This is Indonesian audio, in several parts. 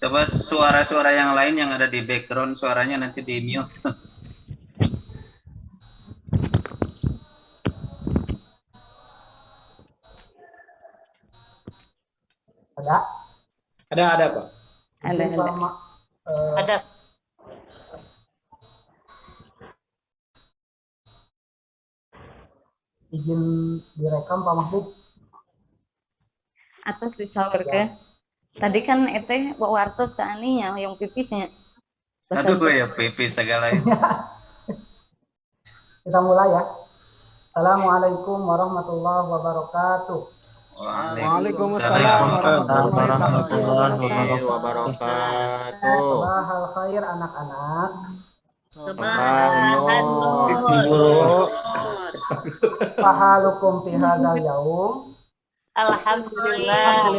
Coba suara-suara yang lain yang ada di background suaranya nanti di mute. Ada? Ada Pak. Ada. Izin direkam Pak Mahbub. Atas disalurkan. Tadi kan itu wartos ke aninya yang pipisnya. Aduh gue ya pipis segala itu. Kita mulai ya. Assalamualaikum warahmatullahi wabarakatuh. Waalaikumsalam warahmatullahi wabarakatuh. Sabahal khair anak-anak. Fahalukum fi hadzal yaum. Alhamdulillah.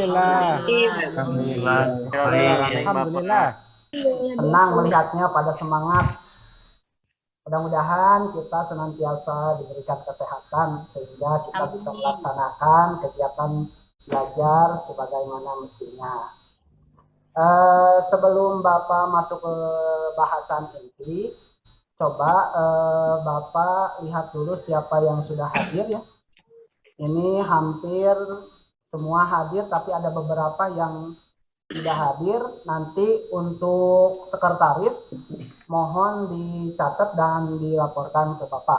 Senang melihatnya pada semangat. Mudah-mudahan kita senantiasa diberikan kesehatan sehingga kita bisa melaksanakan kegiatan belajar sebagaimana mestinya. Sebelum Bapak masuk ke bahasan inti, coba Bapak lihat dulu siapa yang sudah hadir ya. Ini hampir semua hadir, tapi ada beberapa yang tidak hadir. Nanti untuk sekretaris mohon dicatat dan dilaporkan ke Bapak.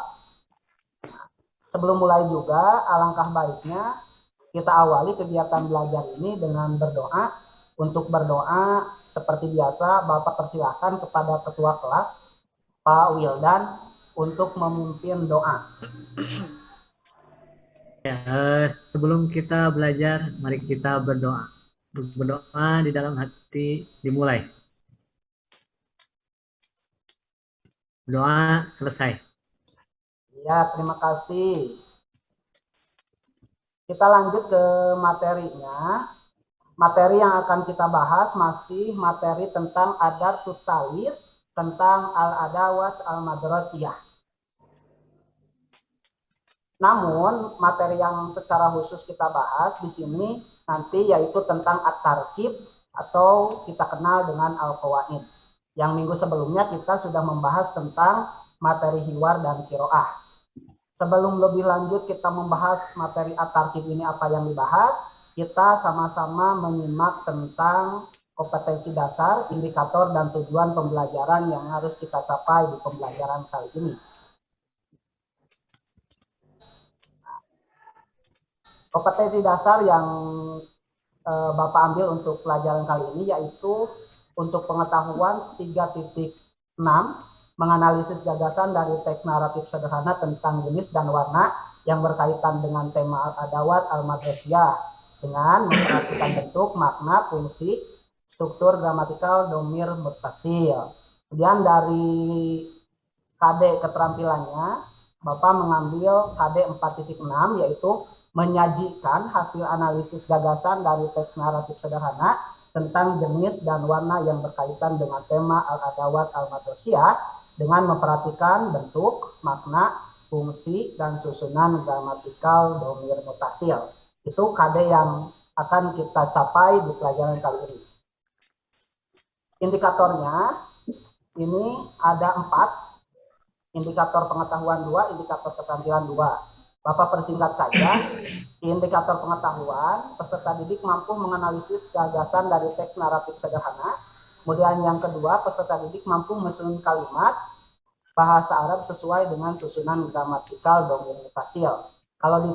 Sebelum mulai juga, alangkah baiknya kita awali kegiatan belajar ini dengan berdoa. Untuk berdoa seperti biasa, Bapak persilahkan kepada Ketua Kelas, Pak Wildan, untuk memimpin doa. Ya, sebelum kita belajar, mari kita berdoa. Berdoa di dalam hati dimulai. Doa selesai. Ya, terima kasih. Kita lanjut ke materinya. Materi yang akan kita bahas masih materi tentang adab tutalis, tentang al-adawat al-madrasiyah. Namun materi yang secara khusus kita bahas di sini nanti yaitu tentang at-tarkib atau kita kenal dengan al-qawaid. Yang minggu sebelumnya kita sudah membahas tentang materi hiwar dan qiraah. Sebelum lebih lanjut kita membahas materi at-tarkib ini apa yang dibahas, kita sama-sama menyimak tentang kompetensi dasar, indikator, dan tujuan pembelajaran yang harus kita capai di pembelajaran kali ini. Kompetensi dasar yang Bapak ambil untuk pelajaran kali ini yaitu untuk pengetahuan 3.6 menganalisis gagasan dari teks naratif sederhana tentang jenis dan warna yang berkaitan dengan tema al-adawat al-madrasiyah dengan memperhatikan bentuk, makna, fungsi, struktur gramatikal, domir, muttasil. Kemudian dari KD keterampilannya, Bapak mengambil KD 4.6 yaitu menyajikan hasil analisis gagasan dari teks naratif sederhana tentang jenis dan warna yang berkaitan dengan tema al-adawat al-madrasiyah dengan memperhatikan bentuk, makna, fungsi, dan susunan gramatikal domir mutasil. Itu KD yang akan kita capai di pelajaran kali ini. Indikatornya ini ada 4. Indikator pengetahuan 2, indikator keterampilan 2. Bapak persingkat saja. Indikator pengetahuan, peserta didik mampu menganalisis gagasan dari teks naratif sederhana. Kemudian yang kedua, peserta didik mampu menyusun kalimat bahasa Arab sesuai dengan susunan gramatikal domir mutasil. Kalau di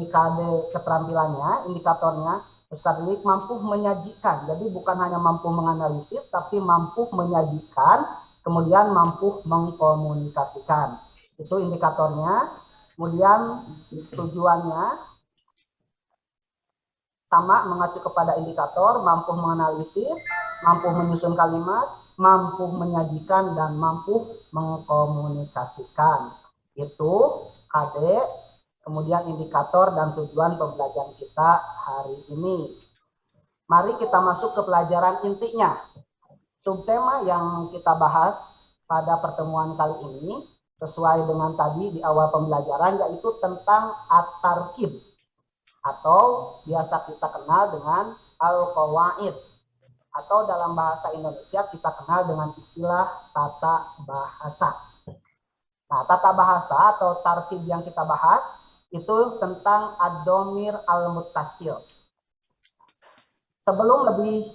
KD keterampilannya, indikatornya, peserta didik mampu menyajikan. Jadi bukan hanya mampu menganalisis, tapi mampu menyajikan, kemudian mampu mengkomunikasikan. Itu indikatornya. Kemudian tujuannya sama mengacu kepada indikator, mampu menganalisis, mampu menyusun kalimat, mampu menyajikan, dan mampu mengkomunikasikan. Itu KD. Kemudian indikator dan tujuan pembelajaran kita hari ini. Mari kita masuk ke pelajaran intinya. Subtema yang kita bahas pada pertemuan kali ini sesuai dengan tadi di awal pembelajaran yaitu tentang at-tarkib. atau biasa kita kenal dengan al-qawaid, atau dalam bahasa Indonesia kita kenal dengan istilah tata bahasa. Nah, tata bahasa atau tarkib yang kita bahas itu tentang ad-dhamir al-muttasil. Sebelum lebih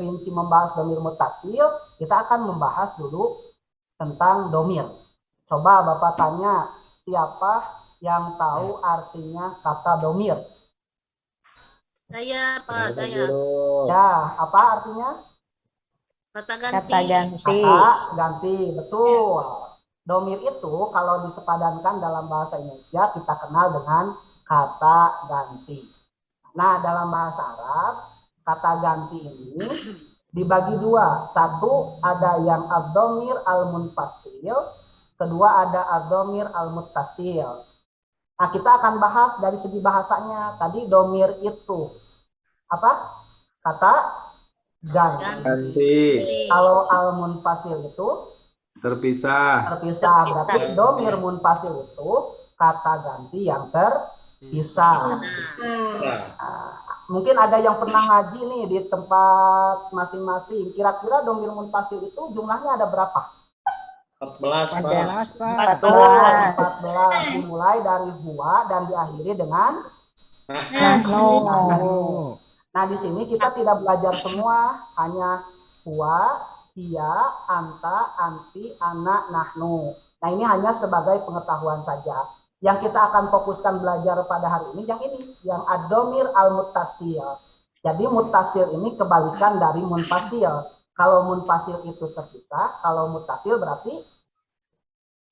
rinci membahas dhamir muttasil, kita akan membahas dulu tentang dhamir. Coba Bapak tanya, siapa yang tahu artinya kata dhamir? Saya, Pak, saya. Ya, apa artinya? Kata ganti. Kata ganti. Kata ganti, betul. Dhamir itu kalau disepadankan dalam bahasa Indonesia kita kenal dengan kata ganti. Nah, dalam bahasa Arab, kata ganti ini dibagi dua. Satu, ada yang ad-dhamir al-munfasil, kedua ada ad-dhamir al-muttasil. Nah, kita akan bahas dari segi bahasanya. Tadi dhamir itu apa? Kata ganti. Kalau al-munfasil itu Terpisah. berarti dhamir munfasil itu kata ganti yang terpisah. Mungkin ada yang pernah ngaji nih di tempat masing-masing. Kira-kira dhamir munfasil itu jumlahnya ada berapa? 14, Pak. 14. Dimulai dari huwa dan diakhiri dengan nahnu. Nah, di sini kita tidak belajar semua, hanya huwa, hiya, anta, anti, ana, nahnu. Nah, ini hanya sebagai pengetahuan saja. Yang kita akan fokuskan belajar pada hari ini, yang ad-dhamir al-muttasil. Jadi muttasil ini kebalikan dari munfasil. Kalau munfasil itu terpisah, kalau muttasil berarti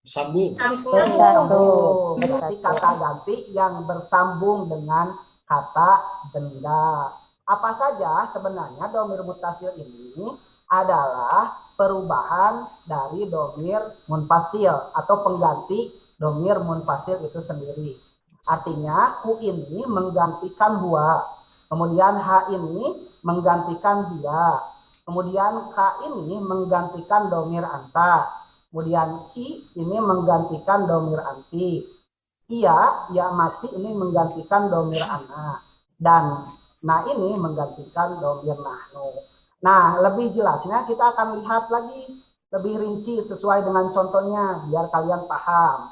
Sambung. berarti kata ganti yang bersambung dengan kata benda. Apa saja sebenarnya dhamir muttasil ini adalah perubahan dari dhamir munfasil atau pengganti dhamir munfasil itu sendiri. Artinya hu ini menggantikan huwa, kemudian ha ini menggantikan dia, kemudian ka ini menggantikan dhamir anta, kemudian ki ini menggantikan dhamir anti, iya ya mati ini menggantikan dhamir ana, dan na ini menggantikan dhamir nahnu. Nah, lebih jelasnya kita akan lihat lagi lebih rinci sesuai dengan contohnya biar kalian paham.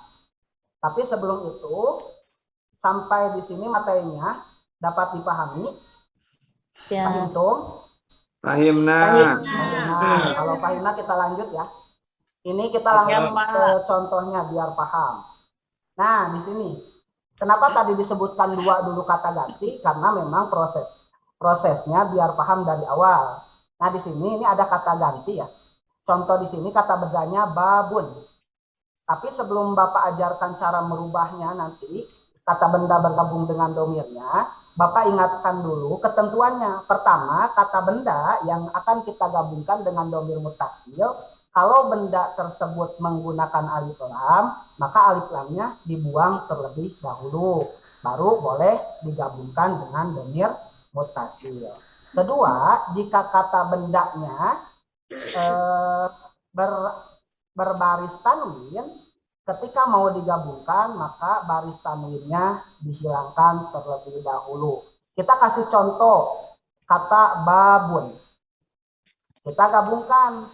Tapi sebelum itu, sampai di sini materinya dapat dipahami? Ya. Pahim tuh? Pahimna. Nah, kalau pahimna kita lanjut ya. Ini kita langsung ke contohnya biar paham. Nah, di sini. Kenapa tadi disebutkan dua dulu kata ganti? Karena memang prosesnya biar paham dari awal. Nah, di sini ini ada kata ganti ya. Contoh di sini kata bendanya babun. Tapi sebelum Bapak ajarkan cara merubahnya nanti, kata benda bergabung dengan domirnya, Bapak ingatkan dulu ketentuannya. Pertama, kata benda yang akan kita gabungkan dengan domir muttasil, kalau benda tersebut menggunakan alif lam, maka alif lamnya dibuang terlebih dahulu. Baru boleh digabungkan dengan domir muttasil. Kedua, jika kata bendanya berbaris tanwin, ketika mau digabungkan maka baris tanwinnya dihilangkan terlebih dahulu. Kita kasih contoh kata babun. Kita gabungkan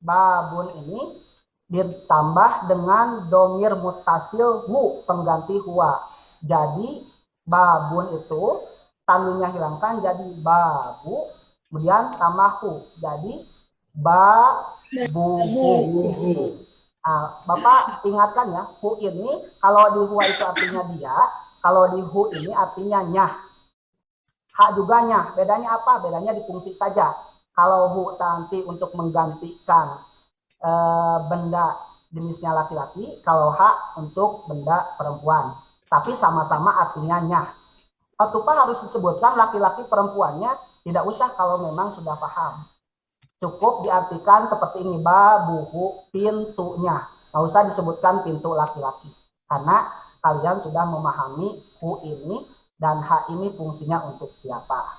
babun ini ditambah dengan domir muttasil hu pengganti huwa. Jadi babun itu tanwinnya hilangkan jadi babu, kemudian tambah hu jadi babuhu. Nah, Bapak ingatkan ya, hu ini kalau di huwa itu artinya dia, kalau di hu ini artinya nyah. Ha juga nyah. Bedanya apa? Bedanya di fungsi saja. Kalau hu nanti untuk menggantikan benda jenisnya laki-laki, kalau ha untuk benda perempuan. Tapi sama-sama artinya nyah. Khotubah harus disebutkan laki-laki perempuannya, tidak usah kalau memang sudah paham. Cukup diartikan seperti ini, babuhu, pintunya. Nggak usah disebutkan pintu laki-laki. Karena kalian sudah memahami hu ini dan ha ini fungsinya untuk siapa.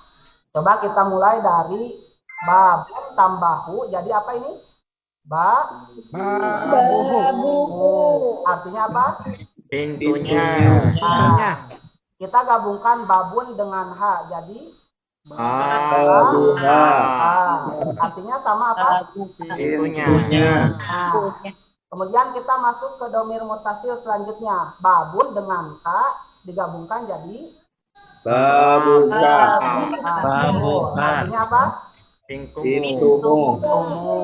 Coba kita mulai dari babun tambah hu, jadi apa ini? Babuhu. Artinya apa? Pintunya. Kita gabungkan babun dengan ha, jadi Babuna. artinya sama apa? Pintunya. Nah, kemudian kita masuk ke domir mutasil selanjutnya. Babun dengan ha digabungkan jadi Babuka. Artinya apa? Pintumu.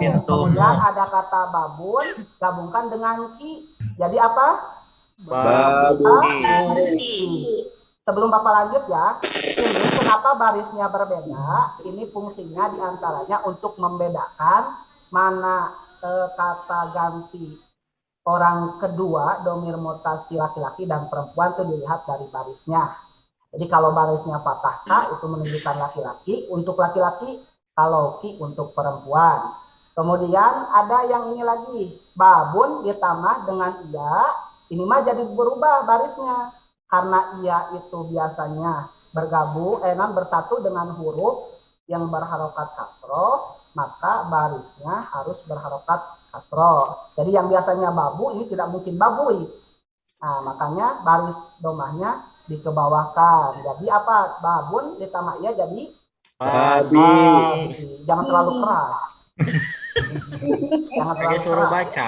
Kemudian ada kata babun gabungkan dengan ki. Jadi apa? Babuki. Sebelum Bapak lanjut ya, ini kenapa barisnya berbeda? Ini fungsinya diantaranya untuk membedakan mana kata ganti orang kedua domir mutasi laki-laki dan perempuan itu dilihat dari barisnya. Jadi kalau barisnya fathah ka itu menunjukkan laki-laki untuk laki-laki, kalau ki untuk perempuan. Kemudian ada yang ini lagi, babun ditambah dengan iya, ini mah jadi berubah barisnya. Karena ia itu biasanya bersatu dengan huruf yang berharokat kasroh, maka barisnya harus berharokat kasroh. Jadi yang biasanya babu ini tidak mungkin babui. Nah, makanya baris domahnya dikebawahkan. Jadi apa? Babun ditambah ia jadi Babi. Jangan terlalu keras. Jangan terlalu Suruh keras. baca.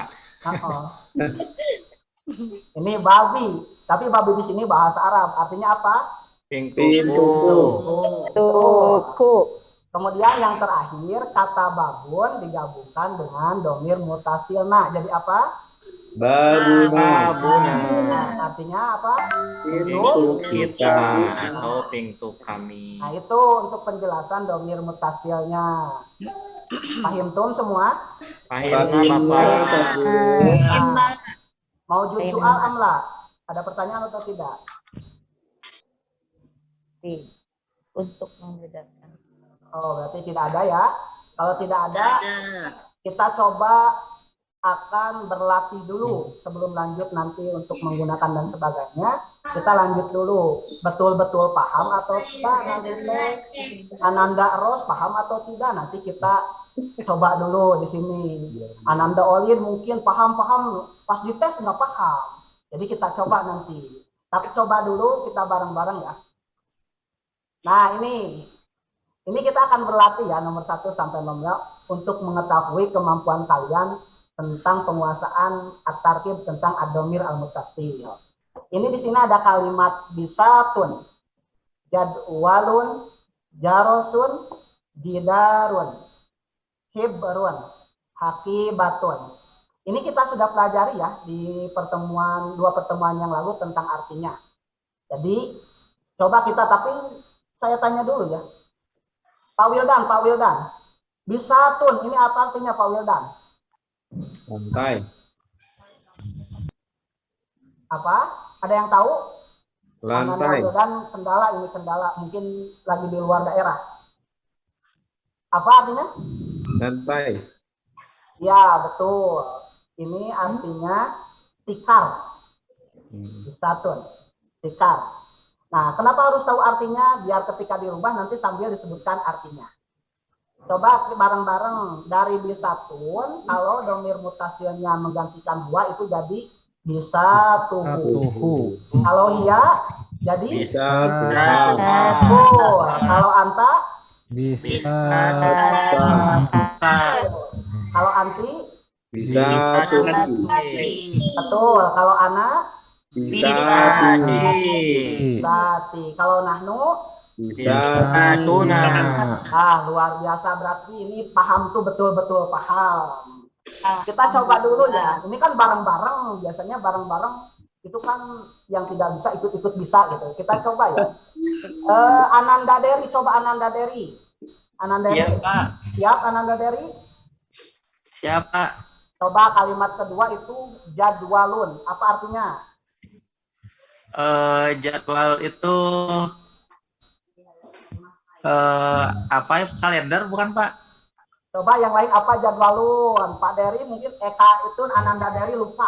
Ini babi, tapi babi di sini bahasa Arab, artinya apa? Pintu. Kemudian yang terakhir kata babun digabungkan dengan domir mutasilna, jadi apa? Babuna. Nah, artinya apa? Pintu kita. Atau pintu kami. Nah itu untuk penjelasan domir mutasilnya. Paham tum semua? Pahimna Bapak. Nah, mau jud soal amla? Ada pertanyaan atau tidak? Untuk membedakan. Oh, berarti tidak ada ya. Kalau tidak ada, Ada. kita coba akan berlatih dulu sebelum lanjut nanti untuk menggunakan dan sebagainya. Kita lanjut dulu. Betul-betul paham atau tidak? Nanti Ananda Ros paham atau tidak? Nanti kita coba dulu di sini. Ananda Olin mungkin paham-paham, pas dites nggak paham. Jadi kita coba nanti. Tapi coba dulu kita bareng-bareng ya. Nah ini kita akan berlatih ya nomor 1 sampai nomor 5 untuk mengetahui kemampuan kalian tentang penguasaan at-tarkib tentang ad-domir al-muttasil. Ini di sini ada kalimat bisatun, jadwalun, jarosun, jidarun, hibrun, hakibatun. Ini kita sudah pelajari ya di dua pertemuan yang lalu tentang artinya. Jadi coba kita, tapi saya tanya dulu ya. Pak Wildan, bisatun ini apa artinya Pak Wildan? Lantai. Apa? Ada yang tahu? Lantai. Dan kendala, ini kendala mungkin lagi di luar daerah. Apa artinya? Lantai. Ya betul. Ini artinya tikar. Bisatun, tikar. Nah, kenapa harus tahu artinya? Biar ketika dirubah nanti sambil disebutkan artinya. Coba bareng-bareng dari bisatun, kalau domir mutasilnya menggantikan dua itu jadi bisatuhu. Kalau iya jadi betul. Kalau anta kalau anti Bisa. betul. Kalau ana Bisa. sati. Kalau nahnu Bisa. luar biasa, berarti ini paham tuh betul-betul paham. Kita coba dulu ya. Ini kan bareng-bareng, biasanya bareng-bareng itu kan yang tidak bisa ikut-ikut bisa gitu. Kita coba ya. Ananda Deri, coba Ananda Deri. Ananda Deri. Iya, Pak. Siap Ananda Deri? Siapa? Coba kalimat kedua itu jadwalun. Apa artinya? Jadwal itu apa ya, kalender bukan Pak? Coba yang lain apa jadwalun? Pak Deri mungkin Eka itu Ananda Deri lupa.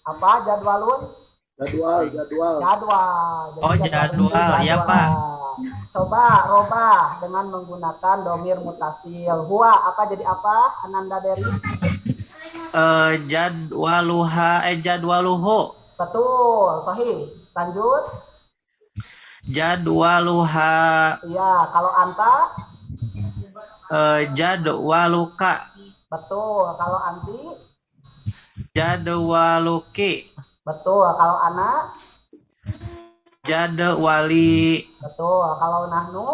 Apa jadwalun? Jadwal. Jadwal. Jadi Oh, jadwal. Ya, Pak. Coba robah dengan menggunakan domir mutasil. Huwa apa jadi apa? Ananda Deri? Jadwaluha, jadwaluhu. Betul, sahih. Lanjut. Jadwaluha, Iya, kalau anta, jadwaluka, betul. Kalau anti, jadwaluki, betul. Kalau anak, jadwali, betul. Kalau nahnu,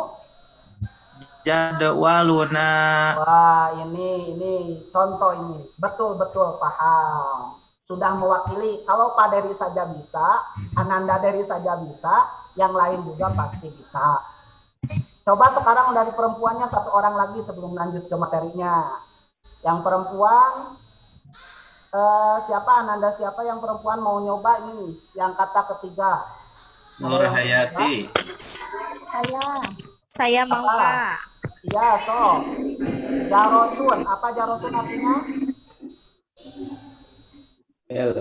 jadwaluna. wah ini contoh ini. Betul-betul paham. Sudah mewakili. Kalau Pak Dery saja bisa, Ananda Dery saja bisa, yang lain juga pasti bisa. Coba sekarang dari perempuannya satu orang lagi sebelum lanjut ke materinya. Yang perempuan, siapa Ananda, siapa yang perempuan mau nyoba ini? Yang kata ketiga. Nur Hayati. Saya mau, Apa? Pak. Iya, so. Jarosun, apa jarosun artinya? L.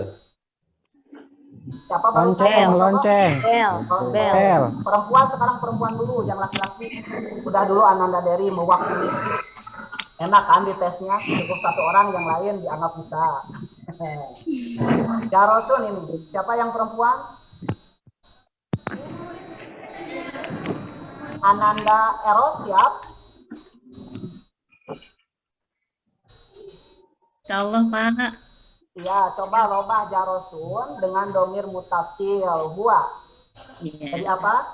Siapa baru saya mau coba? Bel. Bel. Perempuan sekarang perempuan dulu, yang laki-laki udah dulu Ananda Dery mewakili. Enak kan di tesnya, cukup satu orang, yang lain dianggap bisa. Jarosun ini, siapa yang perempuan? Ananda Eros siap? Insyaallah, Pak. Iya, coba robah jarosun dengan domir mutasil huwa. Jadi Iya. apa?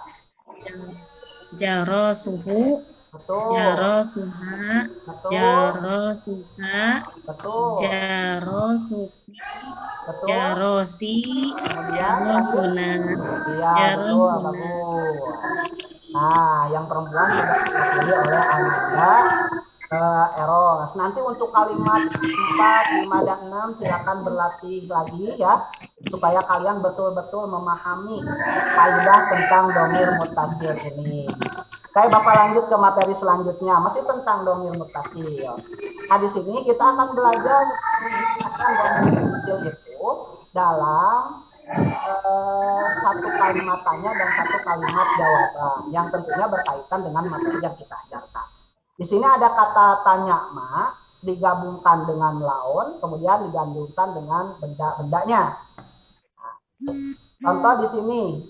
Jaro suhu, Betul. jaro suha, Betul. jaro suha, Betul. jaro suki, Betul. jaro si, Kemudian jaro lanjut. sunan. Iya, Jaro betul, sunan. bagus. Nah, yang perempuan sudah dipilih oleh Ananda Eros. Nanti untuk kalimat 4, 5, dan 6 silakan berlatih lagi ya, supaya kalian betul-betul memahami kaidah tentang domir mutasil ini. Oke, Bapak lanjut ke materi selanjutnya, masih tentang domir mutasil. Nah, di sini kita akan belajar tentang domir mutasil itu dalam satu kalimat tanya dan satu kalimat jawaban yang tentunya berkaitan dengan materi yang kita ajarkan. Di sini ada kata tanya ma digabungkan dengan laun, kemudian digabungkan dengan benda-bendanya. Nah, contoh di sini,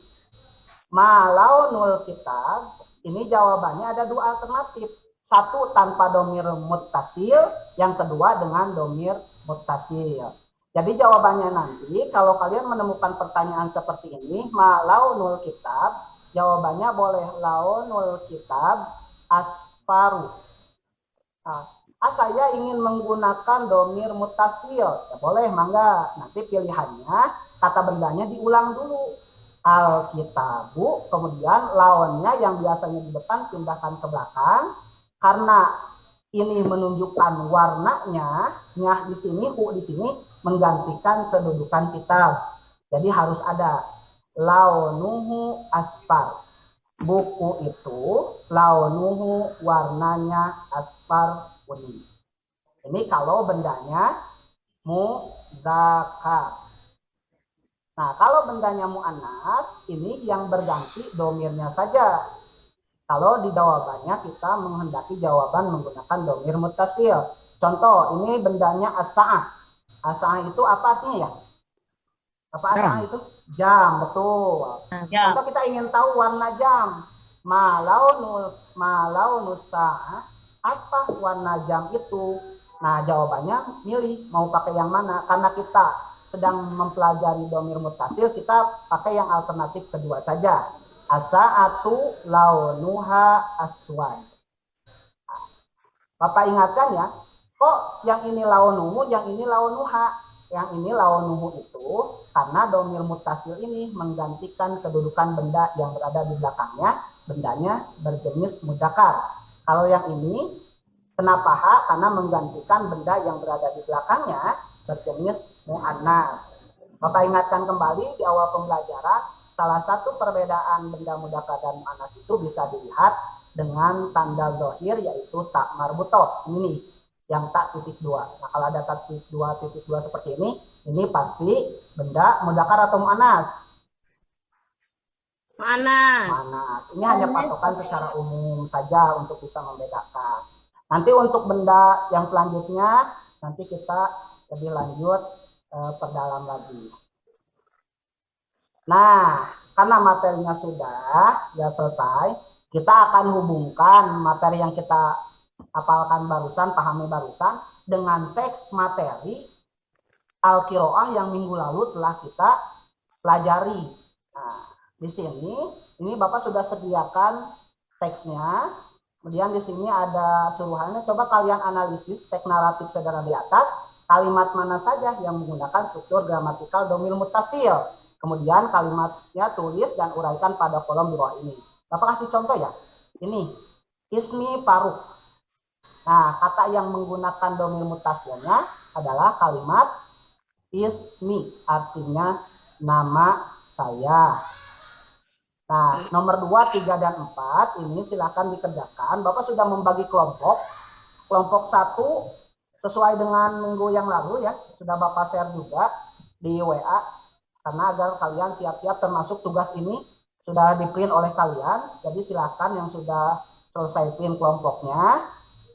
ma launul kitab, ini jawabannya ada dua alternatif. Satu tanpa domir muttasil, yang kedua dengan domir muttasil. Jadi jawabannya nanti kalau kalian menemukan pertanyaan seperti ini, ma launul kitab, jawabannya boleh launul kitab asfaru. Nah, saya ingin menggunakan domir mutasil, ya boleh, mangga. Nanti pilihannya kata bendanya diulang dulu. Alkitabu, kemudian lawannya yang biasanya di depan pindahkan ke belakang. Karena ini menunjukkan warnanya, nyah di sini, u di sini menggantikan kedudukan kitab. Jadi harus ada launuhu asfar. Buku itu launuhu warnanya asfar kuning. Ini kalau bendanya mudzakar. Nah, kalau bendanya muannas, ini yang berganti domirnya saja. Kalau di jawabannya kita menghendaki jawaban menggunakan domir muttasil. Contoh, ini bendanya as-sa'ah. As-sa'ah itu apa artinya ya? Apa as-sa'ah itu? Jam, betul. Contoh kita ingin tahu warna jam. Malaunus sa'ah, apa warna jam itu? Nah, jawabannya milih mau pakai yang mana. Karena kita sedang mempelajari domir muttasil, kita pakai yang alternatif kedua saja. As-sa'atu launuha aswad. Bapak ingatkan ya, kok yang ini launuhu, yang ini launuha. Yang ini launuhu itu karena domir muttasil ini menggantikan kedudukan benda yang berada di belakangnya, bendanya berjenis mudzakkar. Kalau yang ini kenapa ha? Karena menggantikan benda yang berada di belakangnya berjenis muannas. Bapak ingatkan kembali di awal pembelajaran, salah satu perbedaan benda mudzakkar dan muannas itu bisa dilihat dengan tanda zahir, yaitu tak marbutoh. Ini yang tak titik dua. Nah, kalau ada tak titik dua seperti ini pasti benda mudzakkar atau muannas. Muannas. Ini hanya patokan secara umum saja untuk bisa membedakan. Nanti untuk benda yang selanjutnya nanti kita lebih lanjut perdalam lagi. Nah, karena materinya sudah ya selesai, kita akan hubungkan materi yang kita hafalkan barusan, pahami barusan, dengan teks materi Al-Qiraah yang minggu lalu telah kita pelajari. Nah, di sini ini Bapak sudah sediakan teksnya. Kemudian di sini ada suruhannya. Coba kalian analisis teks naratif sederhana di atas. Kalimat mana saja yang menggunakan struktur gramatikal domir mutasil. Kemudian kalimatnya tulis dan uraikan pada kolom di bawah ini. Bapak kasih contoh ya. Ini ismi Faruk. Nah, kata yang menggunakan domir mutasilnya adalah kalimat ismi, artinya nama saya. Nah, nomor 2, 3, dan 4 ini silakan dikerjakan. Bapak sudah membagi kelompok. Kelompok 1 sesuai dengan minggu yang lalu ya, sudah Bapak share juga di WA, karena agar kalian siap-siap, termasuk tugas ini sudah di-print oleh kalian. Jadi silakan yang sudah selesai print kelompoknya.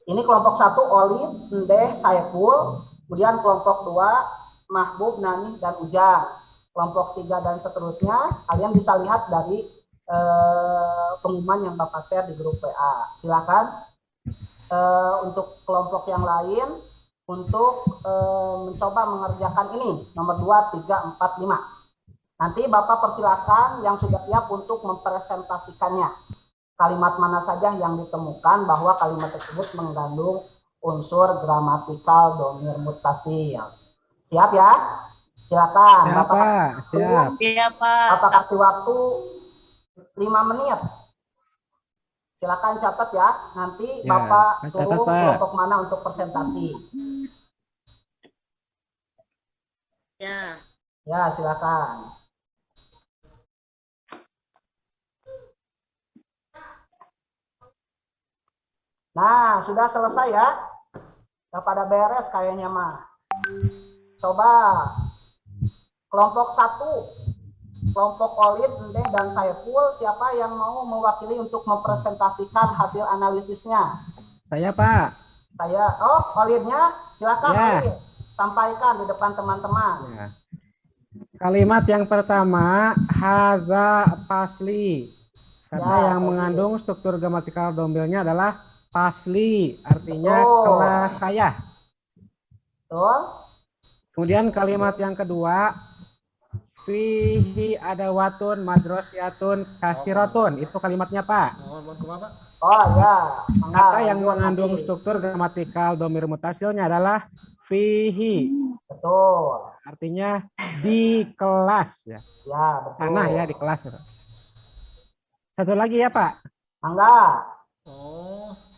Ini kelompok 1 Olid, Ndeh, Saiful. Kemudian kelompok 2 Mahbub, Nani, dan Ujang. Kelompok 3 dan seterusnya kalian bisa lihat dari pengumuman yang Bapak share di grup WA. Silakan untuk kelompok yang lain untuk mencoba mengerjakan ini nomor 2, 3, 4, 5. Nanti Bapak persilakan yang sudah siap untuk mempresentasikannya. Kalimat mana saja yang ditemukan bahwa kalimat tersebut mengandung unsur gramatikal domir mutasil. Siap ya? Silakan. Siap, Pak. Siap. Iya, Pak. Bapak kasih waktu 5 menit. Silakan catat ya. Nanti Ya, Bapak catat, suruh Pak. kelompok mana untuk presentasi. Ya. Ya, silakan. Nah, sudah selesai ya. Udah pada beres kayaknya mah. Coba kelompok 1, kelompok Olid, Ndeh, dan Saiful, siapa yang mau mewakili untuk mempresentasikan hasil analisisnya? Saya, Pak. Saya, Olidnya, silakan Ya. Olid. Sampaikan di depan teman-teman. Ya. Kalimat yang pertama, haza pasli. Kata Ya, yang pasli. mengandung struktur gramatikal dombilnya adalah pasli, artinya Betul. kelas saya. Betul? Kemudian kalimat yang kedua, fihi adawatun madrosiyatun kasiratun. Itu kalimatnya, Pak. Oh ya. Kata yang lanjut mengandung nanti. struktur gramatikal domir mutasilnya adalah fihi. Betul. Artinya di kelas ya. Ya, betul. Tanah ya di kelas. Satu lagi ya, Pak. Mangga.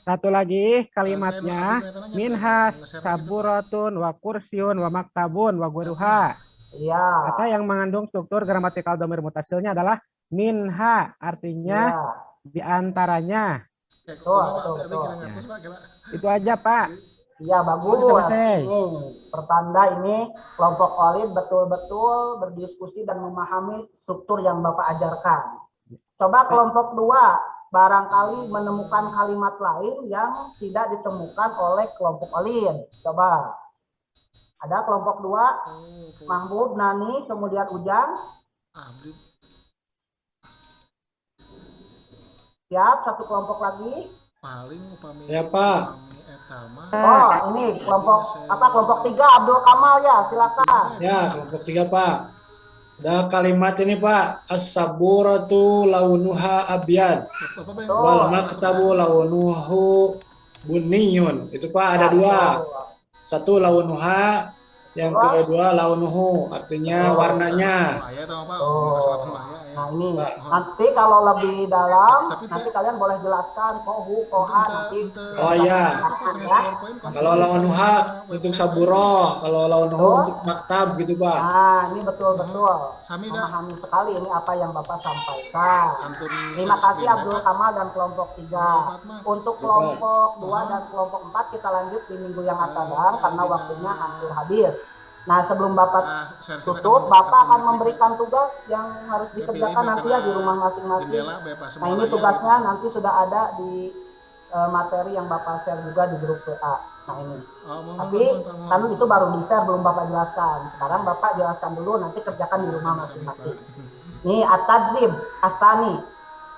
Satu lagi kalimatnya minha saburatun wa kursiun wa maktabun wa guruha. Iya. Kata yang mengandung struktur gramatikal domir mutasilnya adalah minha, artinya Iya. di antaranya. Betul. Itu aja, Pak. Iya, bagus. Selesai. Ini pertanda ini kelompok Olid betul-betul berdiskusi dan memahami struktur yang Bapak ajarkan. Coba kelompok 2 barangkali menemukan kalimat lain yang tidak ditemukan oleh kelompok Olid. Coba. Ada kelompok 2, Mahbub, Nani, kemudian Ujang. Siap, satu kelompok lagi. Ya, Pak. Oh, ini kelompok 3 Abdul Kamal ya, silakan. Ya, kelompok 3, Pak. Ada kalimat ini, Pak. As-saburatu launuha abyad. Wal maktabu launuhu buniyun. Itu, Pak, ada 2. Satu launuha, yang kedua launuhu, artinya warnanya. Nah, ini nanti kalau lebih dalam nanti kalian boleh jelaskan kohu, koha nanti. Oh iya. Kalau launuha untuk saburo, kalau launuhu untuk maktab gitu, Pak. Nah, ini betul-betul memahami sekali ini apa yang Bapak sampaikan. Terima kasih Abdul Kamal dan kelompok 3. Untuk kelompok 2 dan kelompok 4 kita lanjut di minggu yang akan datang karena waktunya hampir habis. Nah, sebelum Bapak tutup, Bapak akan memberikan tugas yang harus dikerjakan nanti ya di rumah masing-masing. Nah, ini tugasnya nanti sudah ada di materi yang Bapak share juga di grup WA. Nah ini. Tapi kan itu baru di-share, belum Bapak jelaskan. Sekarang Bapak jelaskan dulu, nanti kerjakan di rumah masing-masing. Ini at-tadrib, asani.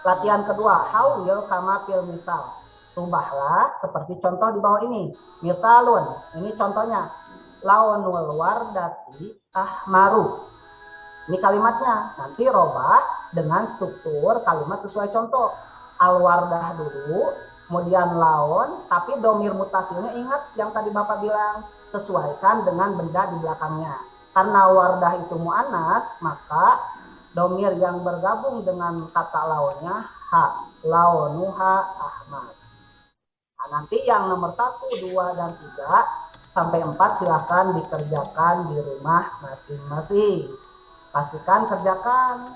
Latihan kedua, hawil kama fil misal. Rubahlah seperti contoh di bawah ini. Misalun, ini contohnya. Launul wardati ahmaru. Ini kalimatnya. Nanti robah dengan struktur kalimat sesuai contoh. Al-wardah dulu, kemudian laun, tapi domir mutasilnya ingat yang tadi Bapak bilang, sesuaikan dengan benda di belakangnya. Karena wardah itu mu'annas, maka domir yang bergabung dengan kata launnya ha, launuha ahmad. Nah, nanti yang nomor 1, 2, dan 3 sampai 4 silahkan dikerjakan di rumah masing-masing. Pastikan kerjakan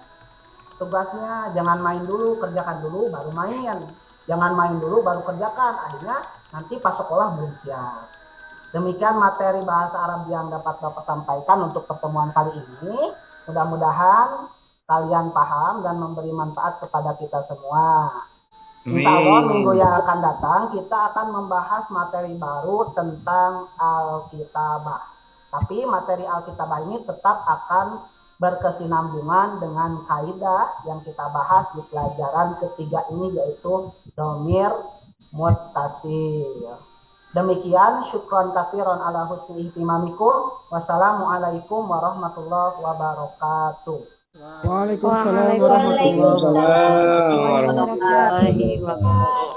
tugasnya, jangan main dulu, kerjakan dulu baru main. Jangan main dulu baru kerjakan, akhirnya nanti pas sekolah belum siap. Demikian materi bahasa Arab yang dapat Bapak sampaikan untuk pertemuan kali ini. Mudah-mudahan kalian paham dan memberi manfaat kepada kita semua. Insya Allah minggu yang akan datang kita akan membahas materi baru tentang Alkitabah. Tapi materi Alkitabah ini tetap akan berkesinambungan dengan kaidah yang kita bahas di pelajaran ketiga ini, yaitu domir muttasil. Demikian, syukron katsiran ala husni ihtimamikum. Wassalamualaikum warahmatullahi wabarakatuh. Waalaikumsalam Waalaikumsalam warahmatullahi wabarakatuh. warahmatullahi wabarakatuh.